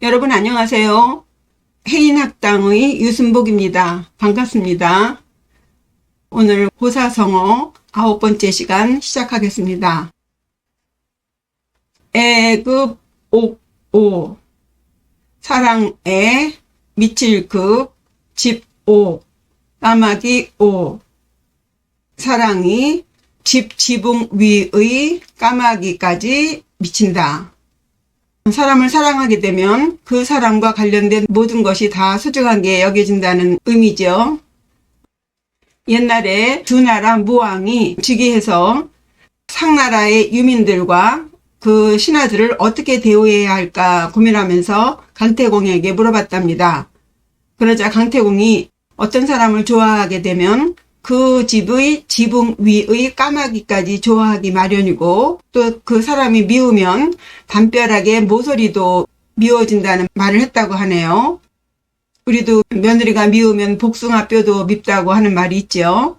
여러분 안녕하세요. 해인학당의 유순복입니다. 반갑습니다. 오늘 고사성어 9번째 시간 시작하겠습니다. 애급 옥오 사랑애 미칠급 집오 까마귀 오 사랑이 집 지붕 위의 까마귀까지 미친다. 사람을 사랑하게 되면 그 사람과 관련된 모든 것이 다 소중하게 여겨진다는 의미죠. 옛날에 두 나라 무왕이 즉위해서 상나라의 유민들과 그 신하들을 어떻게 대우해야 할까 고민하면서 강태공에게 물어봤답니다. 그러자 강태공이 어떤 사람을 좋아하게 되면 그 집의 지붕 위의 까마귀까지 좋아하기 마련이고, 또 그 사람이 미우면 담벼락의 모서리도 미워진다는 말을 했다고 하네요. 우리도 며느리가 미우면 복숭아뼈도 밉다고 하는 말이 있죠.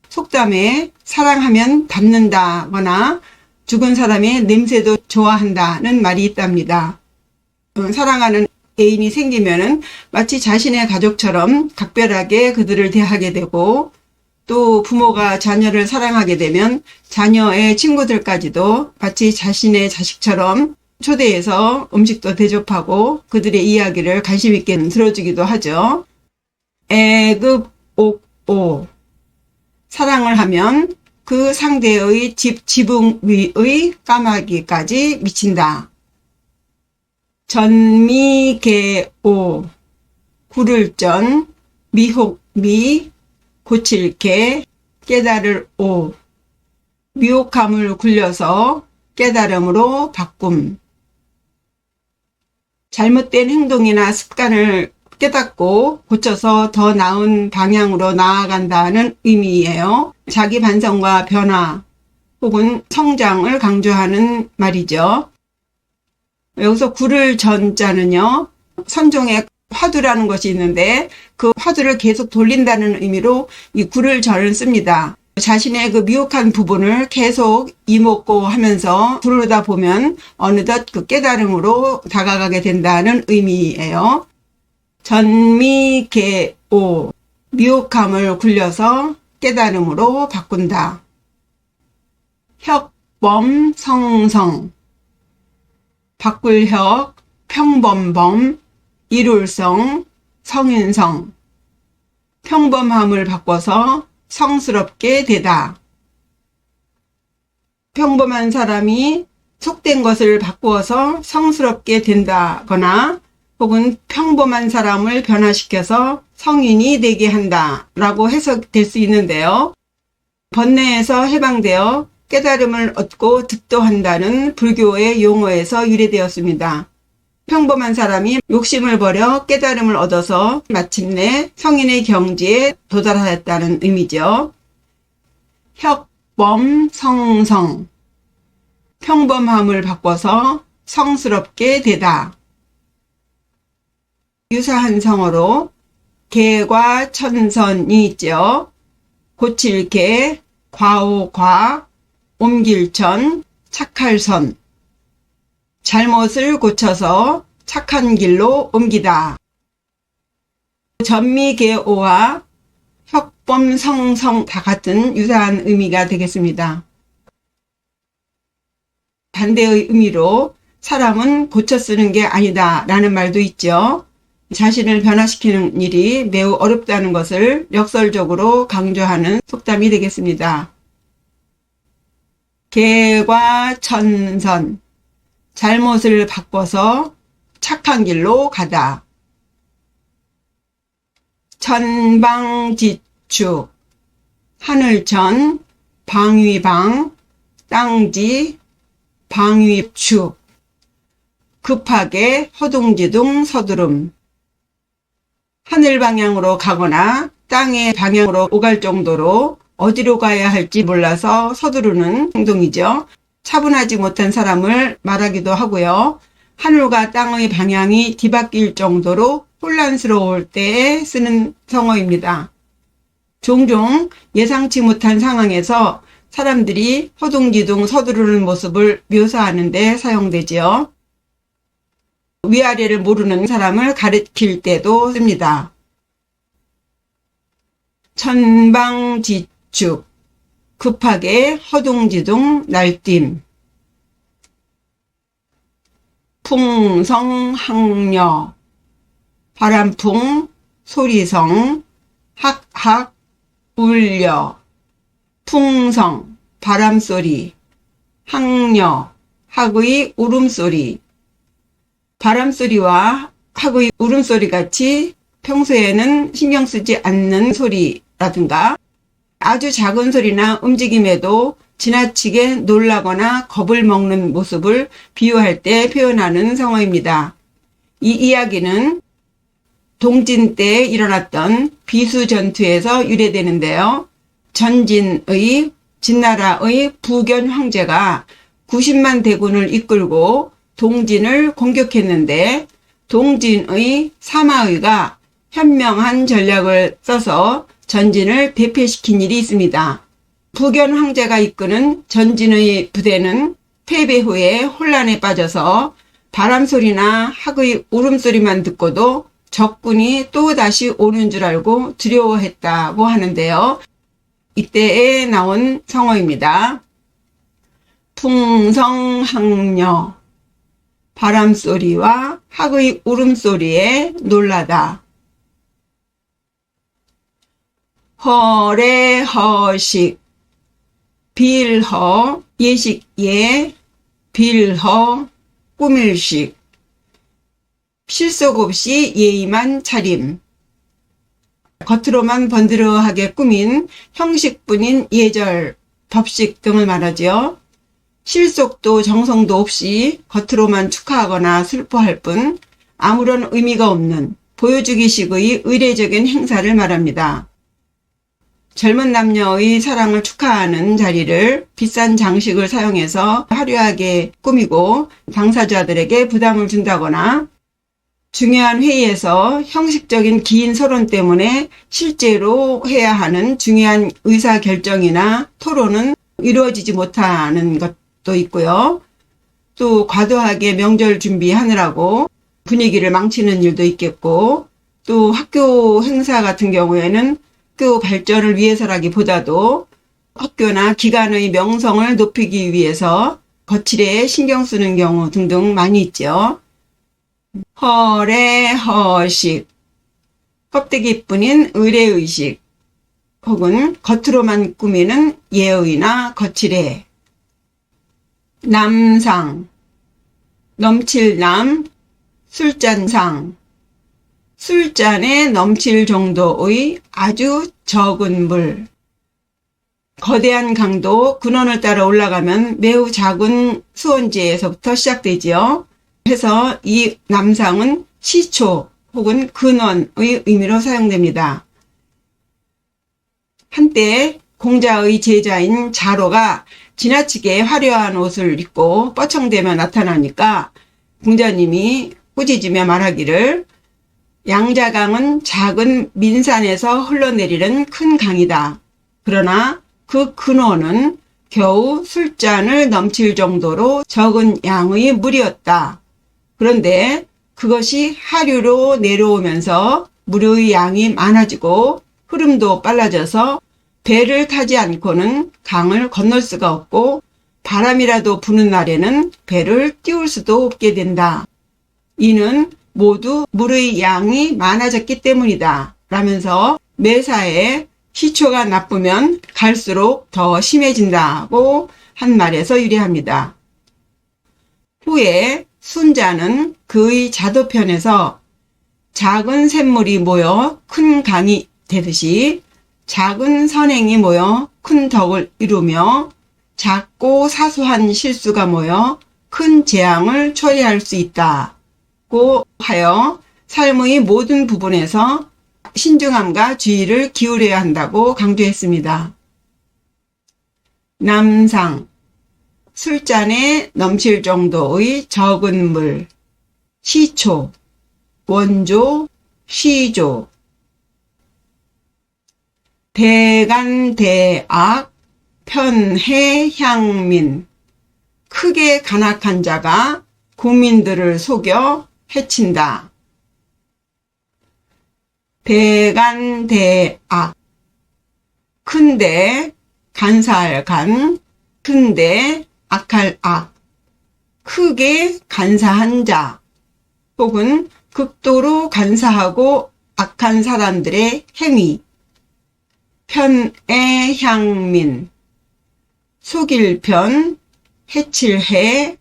속담에 사랑하면 닮는다거나 죽은 사람의 냄새도 좋아한다는 말이 있답니다. 사랑하는 애인이 생기면은 마치 자신의 가족처럼 각별하게 그들을 대하게 되고, 또 부모가 자녀를 사랑하게 되면 자녀의 친구들까지도 마치 자신의 자식처럼 초대해서 음식도 대접하고 그들의 이야기를 관심 있게 들어주기도 하죠. 애급 옥오 사랑을 하면 그 상대의 집 지붕 위의 까마귀까지 미친다. 전미개오 굴을 전 미혹미 고칠게 깨달을 오 미혹함을 굴려서 깨달음으로 바꿈. 잘못된 행동이나 습관을 깨닫고 고쳐서 더 나은 방향으로 나아간다는 의미예요. 자기 반성과 변화 혹은 성장을 강조하는 말이죠. 여기서 굴을 전자는요, 선종의 화두라는 것이 있는데 그 화두를 계속 돌린다는 의미로 이 굴을 절을 씁니다. 자신의 그 미혹한 부분을 계속 이목고 하면서 부르다 보면 어느덧 그 깨달음으로 다가가게 된다는 의미예요. 전미개오 미혹함을 굴려서 깨달음으로 바꾼다. 혁범성성 바꿀혁 평범범 이룰성, 성인성, 평범함을 바꿔서 성스럽게 되다. 평범한 사람이 속된 것을 바꾸어서 성스럽게 된다거나 혹은 평범한 사람을 변화시켜서 성인이 되게 한다 라고 해석될 수 있는데요. 번뇌에서 해방되어 깨달음을 얻고 득도한다는 불교의 용어에서 유래되었습니다. 평범한 사람이 욕심을 버려 깨달음을 얻어서 마침내 성인의 경지에 도달하였다는 의미죠. 혁범성성 평범함을 바꿔서 성스럽게 되다. 유사한 성어로 개과 천선이 있죠. 고칠 개, 과오과, 옮길 천, 착할 선. 잘못을 고쳐서 착한 길로 옮기다. 전미개오와 혁범성성 다 같은 유사한 의미가 되겠습니다. 반대의 의미로 사람은 고쳐 쓰는 게 아니다 라는 말도 있죠. 자신을 변화시키는 일이 매우 어렵다는 것을 역설적으로 강조하는 속담이 되겠습니다. 개과 천선 잘못을 바꿔서 착한 길로 가다. 천방지축 하늘천, 방위방, 땅지, 방위축 급하게 허둥지둥 서두름. 하늘 방향으로 가거나 땅의 방향으로 오갈 정도로 어디로 가야 할지 몰라서 서두르는 행동이죠. 차분하지 못한 사람을 말하기도 하고요. 하늘과 땅의 방향이 뒤바뀔 정도로 혼란스러울 때에 쓰는 성어입니다. 종종 예상치 못한 상황에서 사람들이 허둥지둥 서두르는 모습을 묘사하는 데 사용되지요. 위아래를 모르는 사람을 가리킬 때도 씁니다. 천방지축, 급하게 허둥지둥 날뛴. 풍성항려, 바람풍, 소리성, 학학, 울려. 풍성, 바람소리, 항려, 학의 울음소리. 바람소리와 학의 울음소리 같이 평소에는 신경 쓰지 않는 소리라든가 아주 작은 소리나 움직임에도 지나치게 놀라거나 겁을 먹는 모습을 비유할 때 표현하는 성어입니다. 이 이야기는 동진 때 일어났던 비수전투에서 유래되는데요. 전진의 진나라의 부견 황제가 90만 대군을 이끌고 동진을 공격했는데 동진의 사마의가 현명한 전략을 써서 전진을 대패시킨 일이 있습니다. 부견 황제가 이끄는 전진의 부대는 패배 후에 혼란에 빠져서 바람소리나 학의 울음소리만 듣고도 적군이 또 다시 오는 줄 알고 두려워했다고 하는데요. 이때에 나온 성어입니다. 풍성항려, 바람소리와 학의 울음소리에 놀라다. 허례허식, 빌허, 예식예, 빌허, 꾸밀식. 실속 없이 예의만 차림. 겉으로만 번드러하게 꾸민 형식뿐인 예절, 법식 등을 말하죠. 실속도 정성도 없이 겉으로만 축하하거나 슬퍼할 뿐 아무런 의미가 없는 보여주기식의 의례적인 행사를 말합니다. 젊은 남녀의 사랑을 축하하는 자리를 비싼 장식을 사용해서 화려하게 꾸미고 당사자들에게 부담을 준다거나 중요한 회의에서 형식적인 긴 서론 때문에 실제로 해야 하는 중요한 의사결정이나 토론은 이루어지지 못하는 것도 있고요. 또 과도하게 명절 준비하느라고 분위기를 망치는 일도 있겠고, 또 학교 행사 같은 경우에는 학교 발전을 위해서라기보다도 학교나 기관의 명성을 높이기 위해서 거칠에 신경 쓰는 경우 등등 많이 있죠. 허례허식, 껍데기뿐인 의례의식 혹은 겉으로만 꾸미는 예의나 거칠에. 남상, 넘칠남, 술잔상, 술잔에 넘칠 정도의 아주 적은 물. 거대한 강도 근원을 따라 올라가면 매우 작은 수원지에서부터 시작되지요. 그래서 이 남상은 시초 혹은 근원의 의미로 사용됩니다. 한때 공자의 제자인 자로가 지나치게 화려한 옷을 입고 뻐청대며 나타나니까 공자님이 꾸짖으며 말하기를 양자강은 작은 민산에서 흘러내리는 큰 강이다. 그러나 그 근원은 겨우 술잔을 넘칠 정도로 적은 양의 물이었다. 그런데 그것이 하류로 내려오면서 물의 양이 많아지고 흐름도 빨라져서 배를 타지 않고는 강을 건널 수가 없고 바람이라도 부는 날에는 배를 띄울 수도 없게 된다. 이는 모두 물의 양이 많아졌기 때문이다. 라면서 매사에 시초가 나쁘면 갈수록 더 심해진다고 한 말에서 유래합니다. 후에 순자는 그의 자도편에서 작은 샘물이 모여 큰 강이 되듯이 작은 선행이 모여 큰 덕을 이루며 작고 사소한 실수가 모여 큰 재앙을 초래할 수 있다고 하여 삶의 모든 부분에서 신중함과 주의를 기울여야 한다고 강조했습니다. 남상, 술잔에 넘칠 정도의 적은 물. 시초, 원조, 시조. 대간대악, 편해향민. 크게 간악한 자가 국민들을 속여 해친다. 대간대악. 큰데 간사할 간, 큰데 악할 악. 크게 간사한 자 혹은 극도로 간사하고 악한 사람들의 행위. 편애 향민. 속일 편, 해칠 해,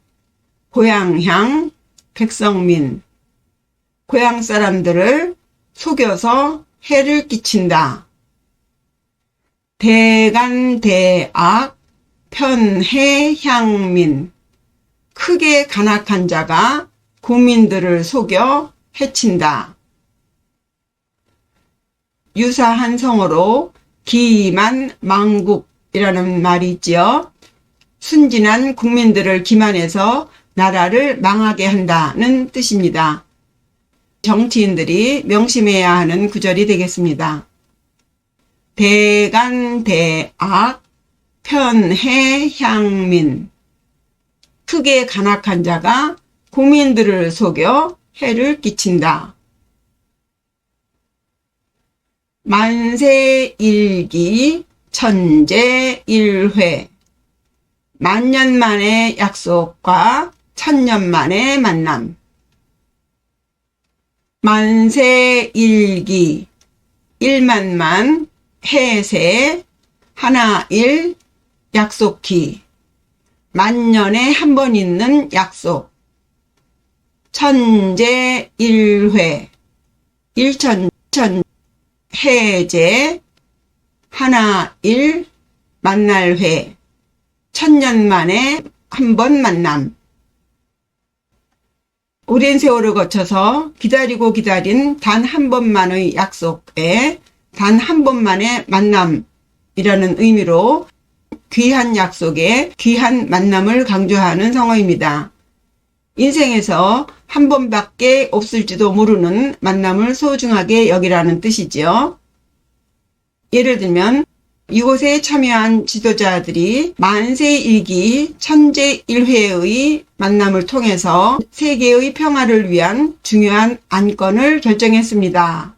고향향, 백성민. 고향 사람들을 속여서 해를 끼친다. 대간대악, 편해향민. 크게 간악한 자가 국민들을 속여 해친다. 유사한 성어로 기만 망국이라는 말이 있지요. 순진한 국민들을 기만해서 나라를 망하게 한다는 뜻입니다. 정치인들이 명심해야 하는 구절이 되겠습니다. 대간대악, 편해향민. 크게 간악한 자가 국민들을 속여 해를 끼친다. 만세일기, 천재일회. 만년 만의 약속과 천년 만의 만남. 만세일기, 일만만, 해세, 하나일, 약속기. 만년에 한 번 있는 약속. 천재일회, 일천 해제, 하나일, 만날회. 천년 만에 한 번 만남. 오랜 세월을 거쳐서 기다리고 기다린 단 한 번만의 약속에 단 한 번만의 만남이라는 의미로 귀한 약속에 귀한 만남을 강조하는 성어입니다. 인생에서 한 번밖에 없을지도 모르는 만남을 소중하게 여기라는 뜻이지요. 예를 들면 이곳에 참여한 지도자들이 만세일기 천재일회의 만남을 통해서 세계의 평화를 위한 중요한 안건을 결정했습니다.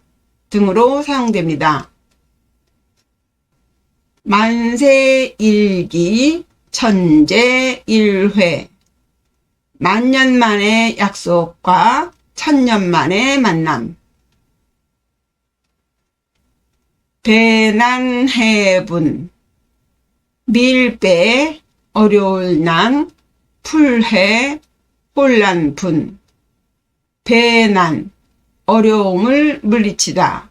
등으로 사용됩니다. 만세일기 천재일회. 만년 만의 약속과 천년 만의 만남. 대난해분. 밀배, 어려울 난, 풀해, 혼란분. 대난, 어려움을 물리치다.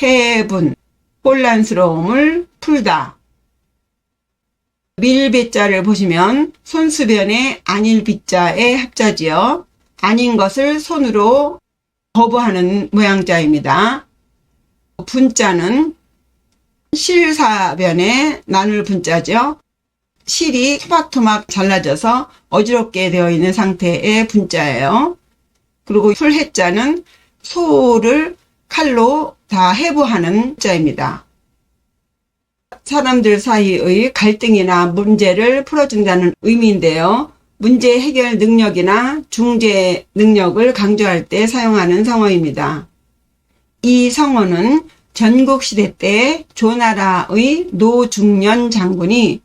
해분, 혼란스러움을 풀다. 밀배자를 보시면 손수변의 아닐 비자의 합자지요. 아닌 것을 손으로 거부하는 모양자입니다. 분자는 실사변의 나눌 분자죠. 실이 토막토막 잘라져서 어지럽게 되어 있는 상태의 분자예요. 그리고 풀해자는 소를 칼로 다 해부하는 자입니다. 사람들 사이의 갈등이나 문제를 풀어준다는 의미인데요. 문제 해결 능력이나 중재 능력을 강조할 때 사용하는 성어입니다. 이 성어는 전국시대 때 조나라의 노중련 장군이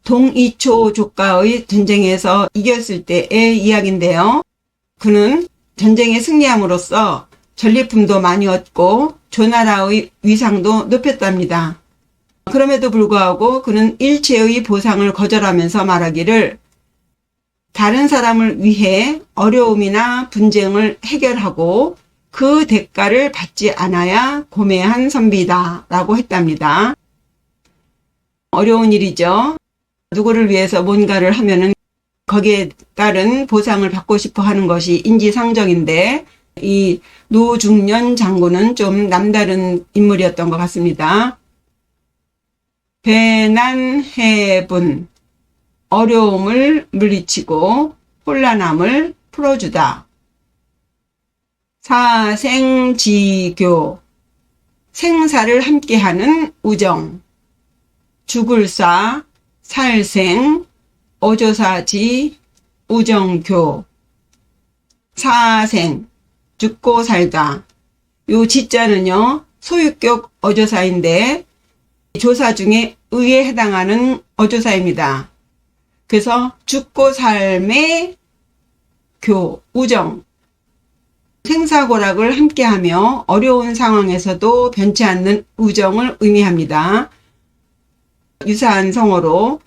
동이초 조가의 전쟁에서 이겼을 때의 이야기인데요. 그는 전쟁에 승리함으로써 전리품도 많이 얻고 조나라의 위상도 높였답니다. 그럼에도 불구하고 그는 일체의 보상을 거절하면서 말하기를 다른 사람을 위해 어려움이나 분쟁을 해결하고 그 대가를 받지 않아야 고매한 선비다 라고 했답니다. 어려운 일이죠. 누구를 위해서 뭔가를 하면은 거기에 따른 보상을 받고 싶어 하는 것이 인지상정인데 이 노중련 장군은 좀 남다른 인물이었던 것 같습니다. 대난해분. 어려움을 물리치고 혼란함을 풀어주다. 사생지교. 생사를 함께하는 우정. 죽을사, 살생, 어조사지, 우정교. 사생, 죽고 살다. 요 지자는요, 소유격 어조사인데 조사 중에 의에 해당하는 어조사입니다. 그래서 죽고 삶의 교, 우정, 생사고락을 함께하며 어려운 상황에서도 변치 않는 우정을 의미합니다. 유사한 성어로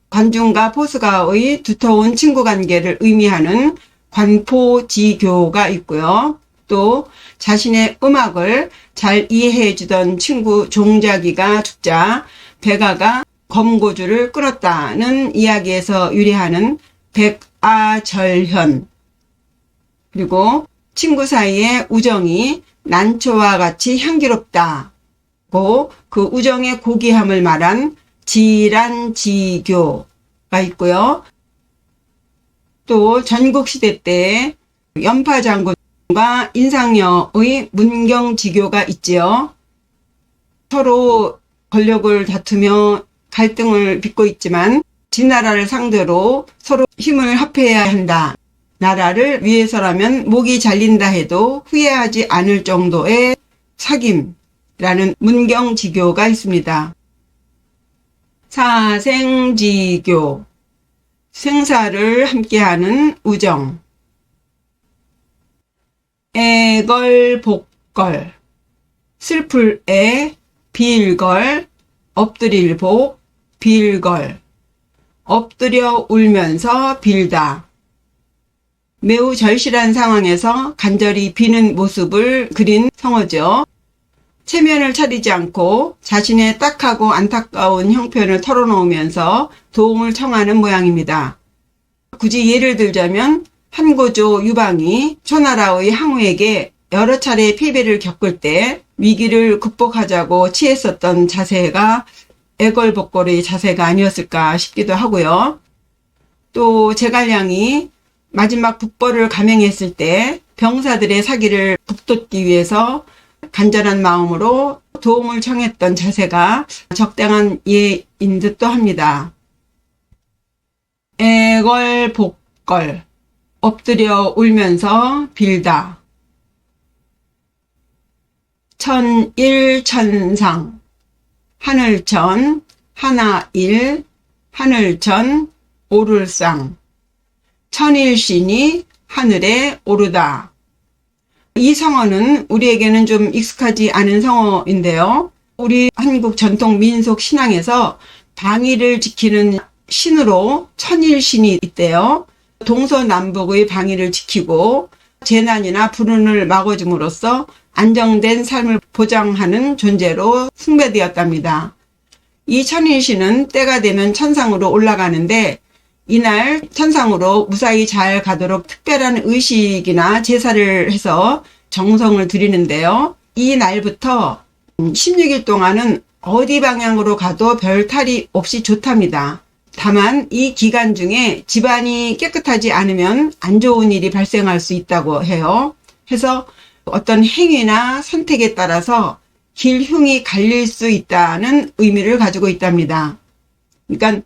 관중과 포스가의 두터운 친구 관계를 의미하는 관포지교가 있고요. 또 자신의 음악을 잘 이해해 주던 친구 종자기가 죽자 백아가 검고주를 끌었다는 이야기에서 유래하는 백아절현, 그리고 친구 사이의 우정이 난초와 같이 향기롭다고 그 우정의 고귀함을 말한 지란지교가 있고요. 또 전국시대 때 연파장군과 인상여의 문경지교가 있지요. 서로 권력을 다투며 갈등을 빚고 있지만 진나라를 상대로 서로 힘을 합해야 한다. 나라를 위해서라면 목이 잘린다 해도 후회하지 않을 정도의 사귐이라는 문경지교가 있습니다. 사생지교, 생사를 함께하는 우정. 애걸복걸, 슬플 애, 빌걸, 엎드릴 복, 빌걸, 엎드려 울면서 빌다. 매우 절실한 상황에서 간절히 비는 모습을 그린 성어죠. 체면을 차리지 않고 자신의 딱하고 안타까운 형편을 털어놓으면서 도움을 청하는 모양입니다. 굳이 예를 들자면 한고조 유방이 초나라의 항우에게 여러 차례 패배를 겪을 때 위기를 극복하자고 취했었던 자세가 애걸복걸의 자세가 아니었을까 싶기도 하고요. 또 제갈량이 마지막 북벌을 감행했을 때 병사들의 사기를 북돋기 위해서 간절한 마음으로 도움을 청했던 자세가 적당한 예인 듯도 합니다. 애걸복걸, 엎드려 울면서 빌다. 천일천상, 하늘천, 하나일, 하늘천, 오를상. 천일신이 하늘에 오르다. 이 성어는 우리에게는 좀 익숙하지 않은 성어인데요. 우리 한국 전통 민속 신앙에서 방위를 지키는 신으로 천일신이 있대요. 동서남북의 방위를 지키고 재난이나 불운을 막아줌으로써 안정된 삶을 보장하는 존재로 숭배되었답니다. 이 천일신은 때가 되면 천상으로 올라가는데 이날 천상으로 무사히 잘 가도록 특별한 의식이나 제사를 해서 정성을 드리는데요. 이 날부터 16일 동안은 어디 방향으로 가도 별 탈이 없이 좋답니다. 다만 이 기간 중에 집안이 깨끗하지 않으면 안 좋은 일이 발생할 수 있다고 해요. 해서 어떤 행위나 선택에 따라서 길흉이 갈릴 수 있다는 의미를 가지고 있답니다. 그러니까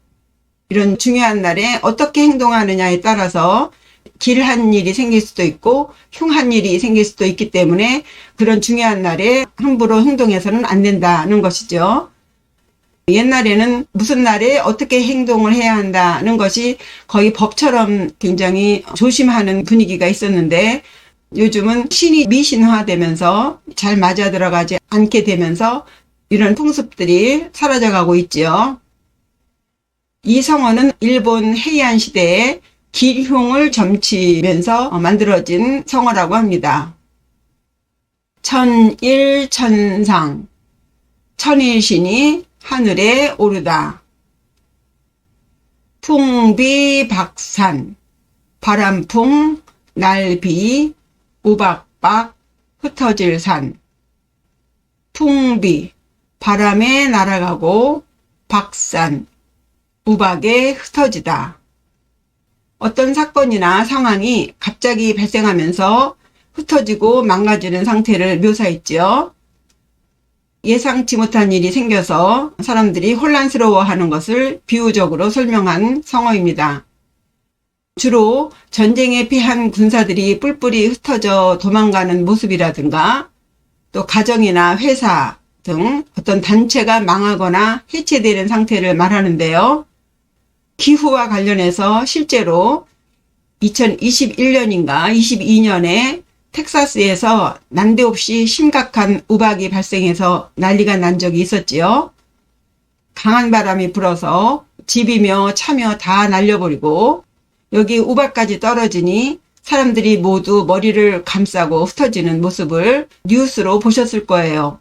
이런 중요한 날에 어떻게 행동하느냐에 따라서 길한 일이 생길 수도 있고 흉한 일이 생길 수도 있기 때문에 그런 중요한 날에 함부로 행동해서는 안 된다는 것이죠. 옛날에는 무슨 날에 어떻게 행동을 해야 한다는 것이 거의 법처럼 굉장히 조심하는 분위기가 있었는데 요즘은 신이 미신화되면서 잘 맞아 들어가지 않게 되면서 이런 풍습들이 사라져가고 있지요. 이 성어는 일본 헤이안 시대에 길흉을 점치면서 만들어진 성어라고 합니다. 천일천상, 천일신이 하늘에 오르다. 풍비박산, 바람풍, 날비, 우박박, 흩어질 산. 풍비, 바람에 날아가고, 박산, 우박에 흩어지다. 어떤 사건이나 상황이 갑자기 발생하면서 흩어지고 망가지는 상태를 묘사했지요. 예상치 못한 일이 생겨서 사람들이 혼란스러워하는 것을 비유적으로 설명한 성어입니다. 주로 전쟁에 피한 군사들이 뿔뿔이 흩어져 도망가는 모습이라든가 또 가정이나 회사 등 어떤 단체가 망하거나 해체되는 상태를 말하는데요. 기후와 관련해서 실제로 2021년인가 22년에 텍사스에서 난데없이 심각한 우박이 발생해서 난리가 난 적이 있었지요. 강한 바람이 불어서 집이며 차며 다 날려버리고 여기 우박까지 떨어지니 사람들이 모두 머리를 감싸고 흩어지는 모습을 뉴스로 보셨을 거예요.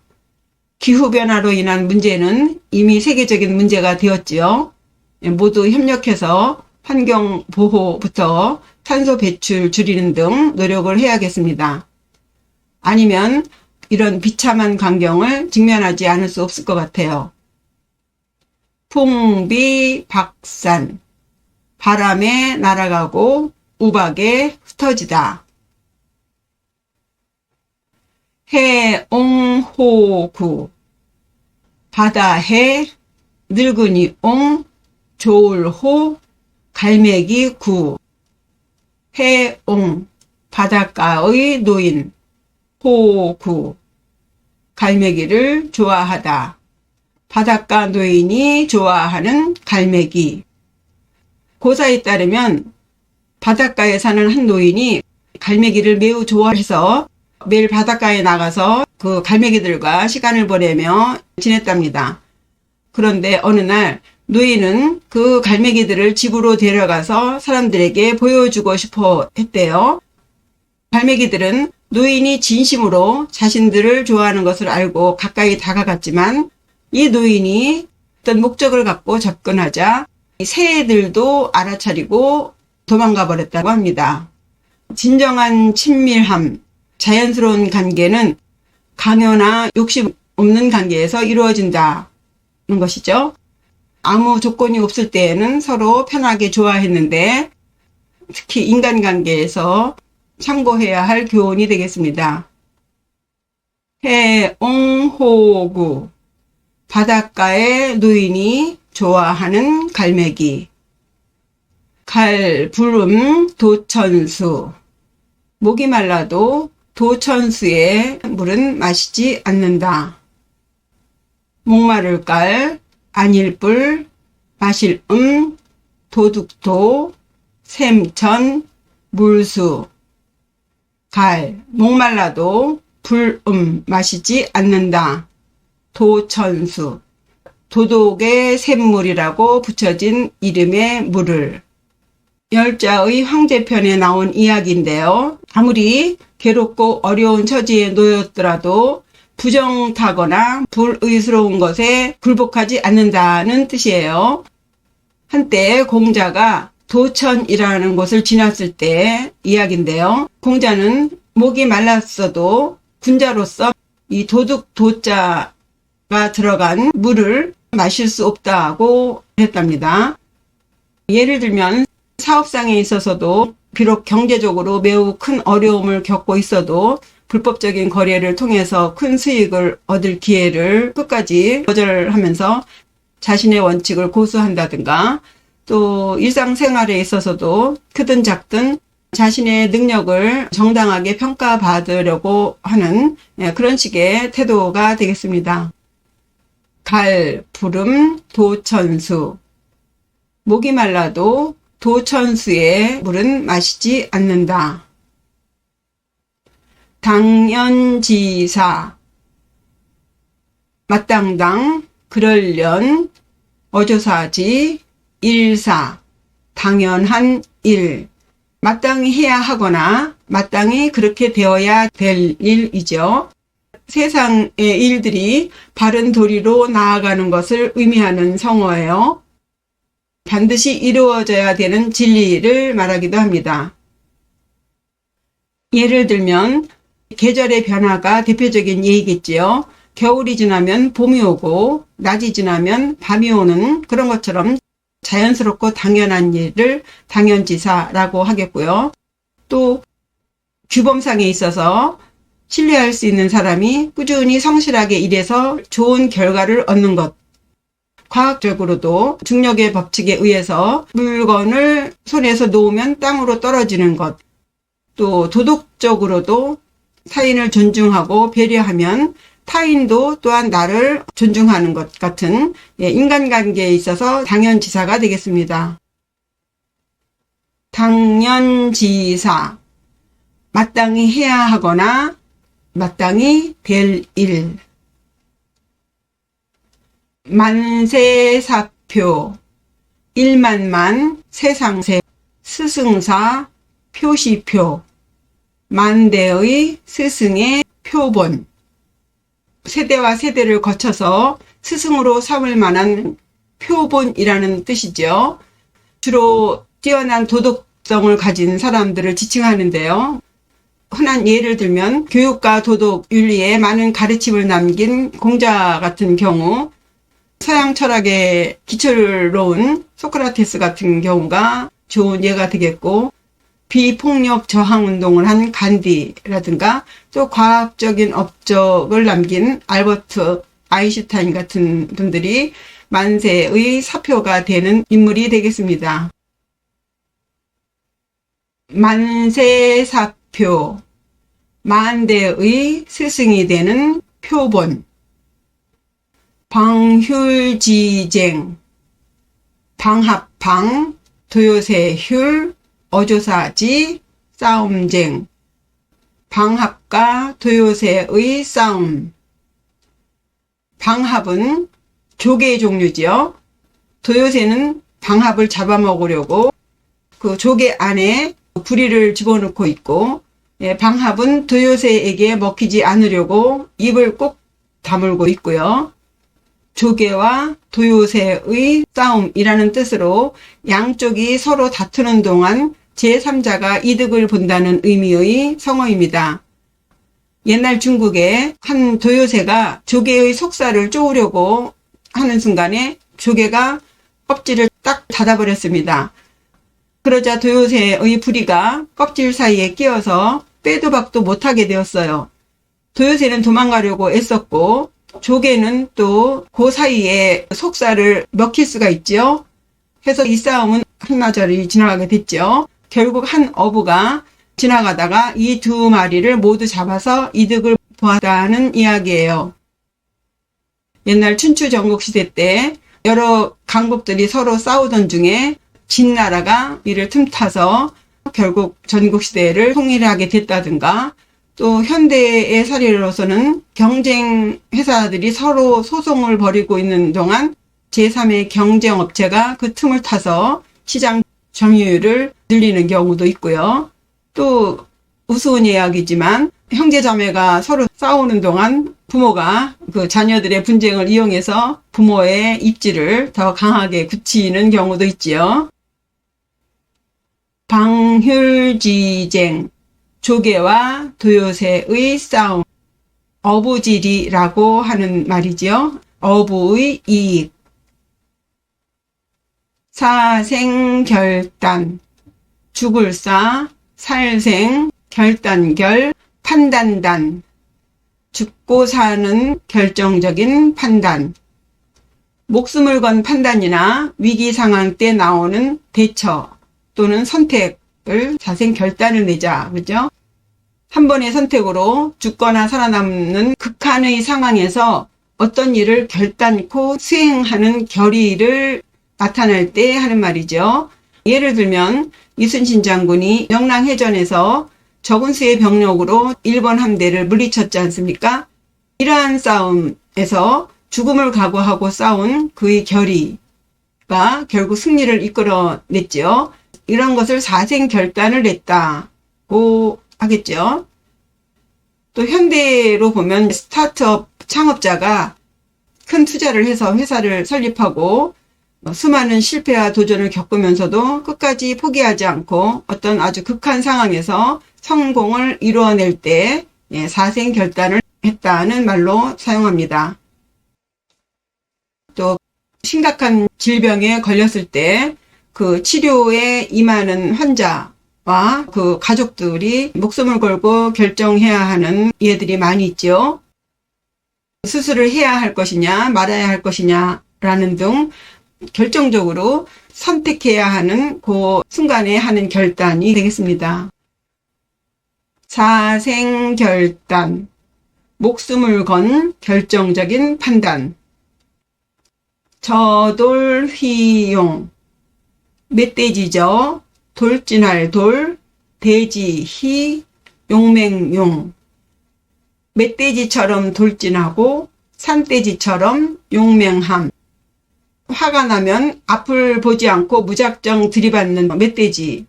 기후변화로 인한 문제는 이미 세계적인 문제가 되었지요. 모두 협력해서 환경보호부터 탄소 배출 줄이는 등 노력을 해야겠습니다. 아니면 이런 비참한 광경을 직면하지 않을 수 없을 것 같아요. 풍비박산, 바람에 날아가고 우박에 흩어지다. 해옹호구, 바다해, 늙은이 옹, 조울호, 갈매기 구. 해옹, 바닷가의 노인, 호구, 갈매기를 좋아하다. 바닷가 노인이 좋아하는 갈매기. 고사에 따르면 바닷가에 사는 한 노인이 갈매기를 매우 좋아해서 매일 바닷가에 나가서 그 갈매기들과 시간을 보내며 지냈답니다. 그런데 어느 날 노인은 그 갈매기들을 집으로 데려가서 사람들에게 보여주고 싶어 했대요. 갈매기들은 노인이 진심으로 자신들을 좋아하는 것을 알고 가까이 다가갔지만 이 노인이 어떤 목적을 갖고 접근하자 새들도 알아차리고 도망가 버렸다고 합니다. 진정한 친밀함, 자연스러운 관계는 강요나 욕심 없는 관계에서 이루어진다는 것이죠. 아무 조건이 없을 때에는 서로 편하게 좋아했는데 특히 인간관계에서 참고해야 할 교훈이 되겠습니다. 해옹호구, 바닷가의 노인이 좋아하는 갈매기. 갈부름 도천수, 목이 말라도 도천수의 물은 마시지 않는다. 목마를 깔, 안일불, 마실 도둑도, 샘천, 물수. 갈, 목말라도 불 마시지 않는다. 도천수, 도독의 샘물이라고 붙여진 이름의 물을. 열자의 황제편에 나온 이야기인데요. 아무리 괴롭고 어려운 처지에 놓였더라도 부정타거나 불의스러운 것에 굴복하지 않는다는 뜻이에요. 한때 공자가 도천이라는 곳을 지났을 때 이야기인데요. 공자는 목이 말랐어도 군자로서 이 도둑 도자가 들어간 물을 마실 수 없다고 했답니다. 예를 들면 사업상에 있어서도 비록 경제적으로 매우 큰 어려움을 겪고 있어도 불법적인 거래를 통해서 큰 수익을 얻을 기회를 끝까지 거절하면서 자신의 원칙을 고수한다든가 또 일상생활에 있어서도 크든 작든 자신의 능력을 정당하게 평가받으려고 하는 그런 식의 태도가 되겠습니다. 갈, 부름, 도천수. 목이 말라도 도천수의 물은 마시지 않는다. 당연지사, 마땅당, 그럴련, 어조사지, 일사, 당연한 일. 마땅히 해야 하거나 마땅히 그렇게 되어야 될 일이죠. 세상의 일들이 바른 도리로 나아가는 것을 의미하는 성어예요. 반드시 이루어져야 되는 진리를 말하기도 합니다. 예를 들면 계절의 변화가 대표적인 예이겠지요. 겨울이 지나면 봄이 오고 낮이 지나면 밤이 오는 그런 것처럼 자연스럽고 당연한 일을 당연지사라고 하겠고요. 또 규범상에 있어서 신뢰할 수 있는 사람이 꾸준히 성실하게 일해서 좋은 결과를 얻는 것. 과학적으로도 중력의 법칙에 의해서 물건을 손에서 놓으면 땅으로 떨어지는 것, 또 도덕적으로도 타인을 존중하고 배려하면 타인도 또한 나를 존중하는 것 같은 인간관계에 있어서 당연지사가 되겠습니다. 당연지사, 마땅히 해야 하거나 마땅히 될 일. 만세사표, 일만만, 세상세, 스승사, 표시표, 만대의 스승의 표본. 세대와 세대를 거쳐서 스승으로 삼을 만한 표본이라는 뜻이죠. 주로 뛰어난 도덕성을 가진 사람들을 지칭하는데요. 흔한 예를 들면 교육과 도덕, 윤리에 많은 가르침을 남긴 공자 같은 경우, 서양 철학의 기초를 놓은 소크라테스 같은 경우가 좋은 예가 되겠고, 비폭력 저항운동을 한 간디라든가 또 과학적인 업적을 남긴 알버트 아인슈타인 같은 분들이 만세의 사표가 되는 인물이 되겠습니다. 만세사표, 만대의 스승이 되는 표본. 방휼지쟁, 방합방, 도요새휼, 어조사지, 싸움쟁. 방합과 도요새의 싸움. 방합은 조개 종류지요. 도요새는 방합을 잡아먹으려고 그 조개 안에 부리를 집어넣고 있고, 방합은 도요새에게 먹히지 않으려고 입을 꼭 다물고 있고요. 조개와 도요새의 싸움이라는 뜻으로 양쪽이 서로 다투는 동안 제3자가 이득을 본다는 의미의 성어입니다. 옛날 중국에 한 도요새가 조개의 속살을 쪼으려고 하는 순간에 조개가 껍질을 딱 닫아버렸습니다. 그러자 도요새의 부리가 껍질 사이에 끼어서 빼도 박도 못하게 되었어요. 도요새는 도망가려고 애썼고, 조개는 또 그 사이에 속살을 먹힐 수가 있죠. 그래서 이 싸움은 한나절이 지나가게 됐죠. 결국 한 어부가 지나가다가 이 두 마리를 모두 잡아서 이득을 보았다는 이야기예요. 옛날 춘추 전국시대 때 여러 강국들이 서로 싸우던 중에 진나라가 이를 틈타서 결국 전국시대를 통일하게 됐다든가, 또 현대의 사례로서는 경쟁 회사들이 서로 소송을 벌이고 있는 동안 제3의 경쟁업체가 그 틈을 타서 시장 점유율을 늘리는 경우도 있고요. 또 우스운 이야기지만 형제자매가 서로 싸우는 동안 부모가 그 자녀들의 분쟁을 이용해서 부모의 입지를 더 강하게 굳히는 경우도 있지요. 방휼지쟁, 조개와 도요새의 싸움, 어부지리라고 하는 말이지요. 어부의 이익. 사생결단, 죽을 사, 살생, 결단결, 판단단. 죽고 사는 결정적인 판단. 목숨을 건 판단이나 위기 상황 때 나오는 대처 또는 선택을 사생결단을 내자, 그죠? 한 번의 선택으로 죽거나 살아남는 극한의 상황에서 어떤 일을 결단코 수행하는 결의를 나타낼 때 하는 말이죠. 예를 들면 이순신 장군이 명랑해전에서 적은 수의 병력으로 일본 함대를 물리쳤지 않습니까? 이러한 싸움에서 죽음을 각오하고 싸운 그의 결의가 결국 승리를 이끌어냈죠. 이런 것을 사생결단을 냈다고 하겠죠. 또 현대로 보면 스타트업 창업자가 큰 투자를 해서 회사를 설립하고 수많은 실패와 도전을 겪으면서도 끝까지 포기하지 않고 어떤 아주 극한 상황에서 성공을 이루어낼 때 사생결단을 했다는 말로 사용합니다. 또 심각한 질병에 걸렸을 때 그 치료에 임하는 환자와 그 가족들이 목숨을 걸고 결정해야 하는 예들이 많이 있죠. 수술을 해야 할 것이냐 말아야 할 것이냐를 라는 등 결정적으로 선택해야 하는 그 순간에 하는 결단이 되겠습니다. 사생결단, 목숨을 건 결정적인 판단. 저돌휘용, 멧돼지죠. 돌진할 돌, 돼지희, 용맹용. 멧돼지처럼 돌진하고 산돼지처럼 용맹함. 화가 나면 앞을 보지 않고 무작정 들이받는 멧돼지의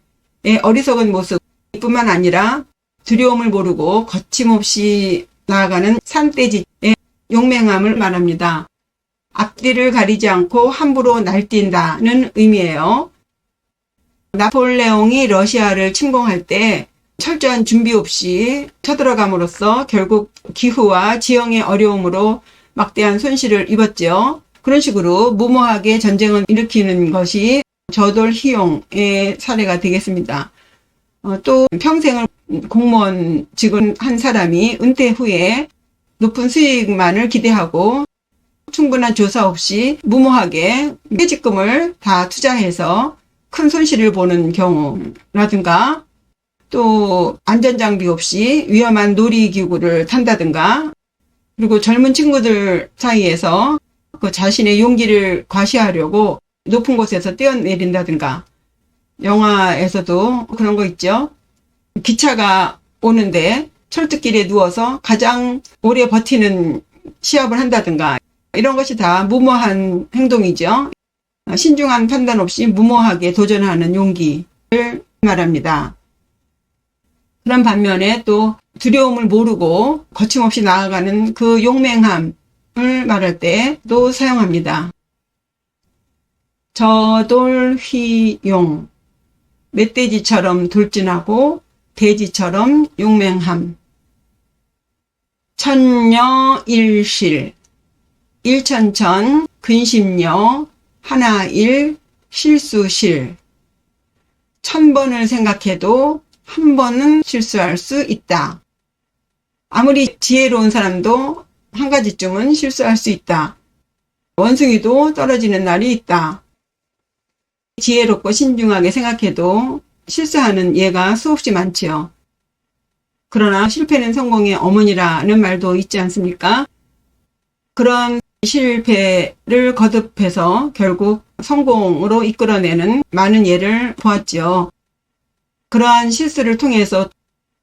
어리석은 모습 뿐만 아니라 두려움을 모르고 거침없이 나아가는 산돼지의 용맹함을 말합니다. 앞뒤를 가리지 않고 함부로 날뛴다는 의미예요. 나폴레옹이 러시아를 침공할 때 철저한 준비 없이 쳐들어감으로써 결국 기후와 지형의 어려움으로 막대한 손실을 입었죠. 그런 식으로 무모하게 전쟁을 일으키는 것이 저돌휘용의 사례가 되겠습니다. 또 평생을 공무원직을 한 사람이 은퇴 후에 높은 수익만을 기대하고 충분한 조사 없이 무모하게 퇴직금을 다 투자해서 큰 손실을 보는 경우라든가, 또 안전장비 없이 위험한 놀이기구를 탄다든가, 그리고 젊은 친구들 사이에서 그 자신의 용기를 과시하려고 높은 곳에서 뛰어내린다든가, 영화에서도 그런 거 있죠. 기차가 오는데 철쭉길에 누워서 가장 오래 버티는 시합을 한다든가, 이런 것이 다 무모한 행동이죠. 신중한 판단 없이 무모하게 도전하는 용기를 말합니다. 그런 반면에 또 두려움을 모르고 거침없이 나아가는 그 용맹함을 말할 때도 사용합니다. 저돌휘용, 멧돼지처럼 돌진하고 돼지처럼 용맹함. 천녀일실, 일천천, 근심녀, 하나일, 실수실. 1000번을 생각해도 한 번은 실수할 수 있다. 아무리 지혜로운 사람도 한 가지쯤은 실수할 수 있다. 원숭이도 떨어지는 날이 있다. 지혜롭고 신중하게 생각해도 실수하는 예가 수없이 많지요. 그러나 실패는 성공의 어머니라는 말도 있지 않습니까? 그런 실패를 거듭해서 결국 성공으로 이끌어내는 많은 예를 보았지요. 그러한 실수를 통해서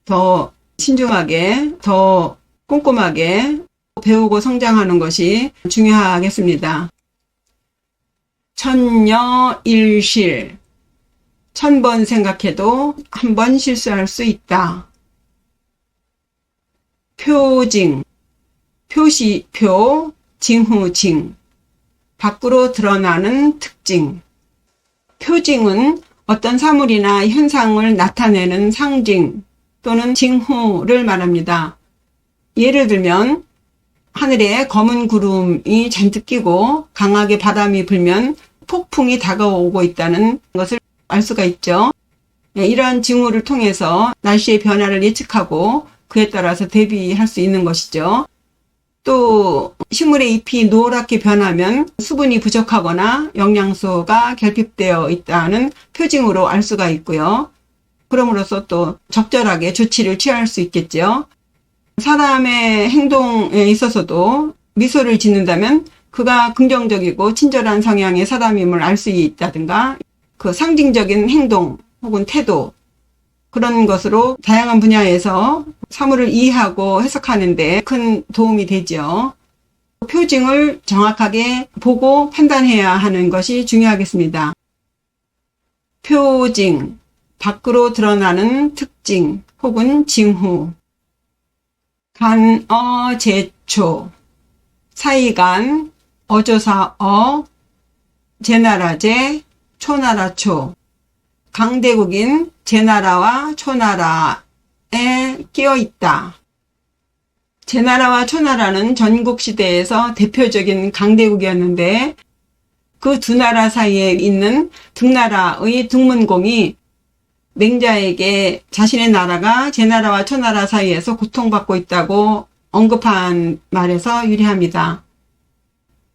더 신중하게, 더 꼼꼼하게 배우고 성장하는 것이 중요하겠습니다. 천녀일실, 1000번 생각해도 한 번 실수할 수 있다. 표징, 표시표, 징후징, 밖으로 드러나는 특징. 표징은 어떤 사물이나 현상을 나타내는 상징 또는 징후를 말합니다. 예를 들면 하늘에 검은 구름이 잔뜩 끼고 강하게 바람이 불면 폭풍이 다가오고 있다는 것을 알 수가 있죠. 이러한 징후를 통해서 날씨의 변화를 예측하고 그에 따라서 대비할 수 있는 것이죠. 또 식물의 잎이 노랗게 변하면 수분이 부족하거나 영양소가 결핍되어 있다는 표징으로 알 수가 있고요. 그럼으로써 또 적절하게 조치를 취할 수 있겠죠. 사람의 행동에 있어서도 미소를 짓는다면 그가 긍정적이고 친절한 성향의 사람임을 알 수 있다든가, 그 상징적인 행동 혹은 태도, 그런 것으로 다양한 분야에서 사물을 이해하고 해석하는 데 큰 도움이 되죠. 표징을 정확하게 보고 판단해야 하는 것이 중요하겠습니다. 표징, 밖으로 드러나는 특징 혹은 징후. 간어제초, 사이간, 어조사어, 제나라제, 초나라초. 강대국인 제나라와 초나라에 끼어 있다. 제나라와 초나라는 전국시대에서 대표적인 강대국이었는데 그 두 나라 사이에 있는 등나라의 등문공이 맹자에게 자신의 나라가 제나라와 초나라 사이에서 고통받고 있다고 언급한 말에서 유래합니다.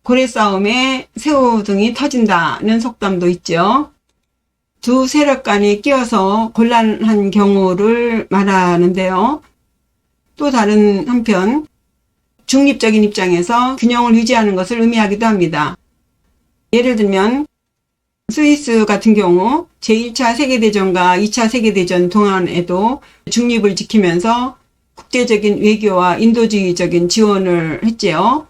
고래 싸움에 새우 등이 터진다는 속담도 있죠. 두 세력 간이 끼어서 곤란한 경우를 말하는데요. 또 다른 한편 중립적인 입장에서 균형을 유지하는 것을 의미하기도 합니다. 예를 들면 스위스 같은 경우 제1차 세계대전과 2차 세계대전 동안에도 중립을 지키면서 국제적인 외교와 인도주의적인 지원을 했지요.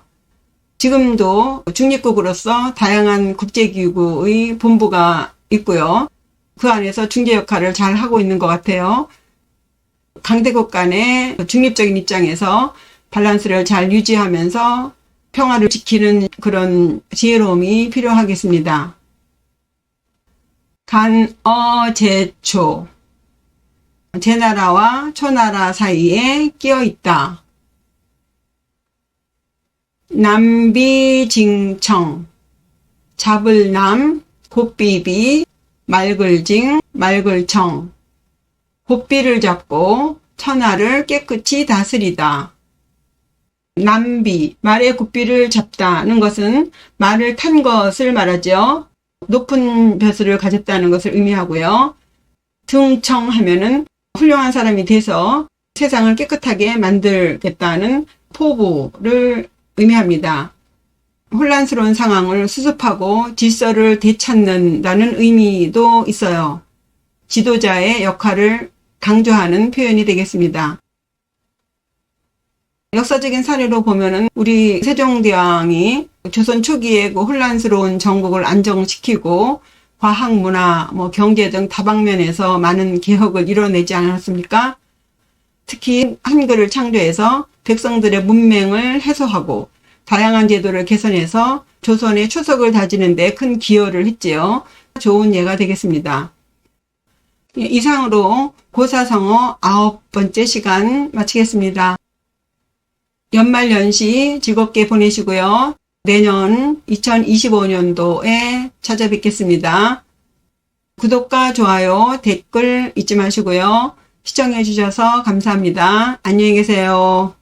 지금도 중립국으로서 다양한 국제기구의 본부가 있고요. 그 안에서 중재 역할을 잘 하고 있는 것 같아요. 강대국 간의 중립적인 입장에서 밸런스를 잘 유지하면서 평화를 지키는 그런 지혜로움이 필요하겠습니다. 간어제초, 제나라와 초나라 사이에 끼어 있다. 남비징청, 잡을남, 곱비비, 말글징, 말글청. 곱비를 잡고 천하를 깨끗이 다스리다. 남비, 말의 곱비를 잡다는 것은 말을 탄 것을 말하죠. 높은 벼슬을 가졌다는 것을 의미하고요. 등청하면은 훌륭한 사람이 돼서 세상을 깨끗하게 만들겠다는 포부를 의미합니다. 혼란스러운 상황을 수습하고 질서를 되찾는다는 의미도 있어요. 지도자의 역할을 강조하는 표현이 되겠습니다. 역사적인 사례로 보면은 우리 세종대왕이 조선 초기에 그 혼란스러운 정국을 안정시키고 과학, 문화, 경제 등 다방면에서 많은 개혁을 이뤄내지 않았습니까? 특히 한글을 창조해서 백성들의 문맹을 해소하고 다양한 제도를 개선해서 조선의 추석을 다지는 데 큰 기여를 했지요. 좋은 예가 되겠습니다. 이상으로 고사성어 9번째 시간 마치겠습니다. 연말연시 즐겁게 보내시고요. 내년 2025년도에 찾아뵙겠습니다. 구독과 좋아요, 댓글 잊지 마시고요. 시청해 주셔서 감사합니다. 안녕히 계세요.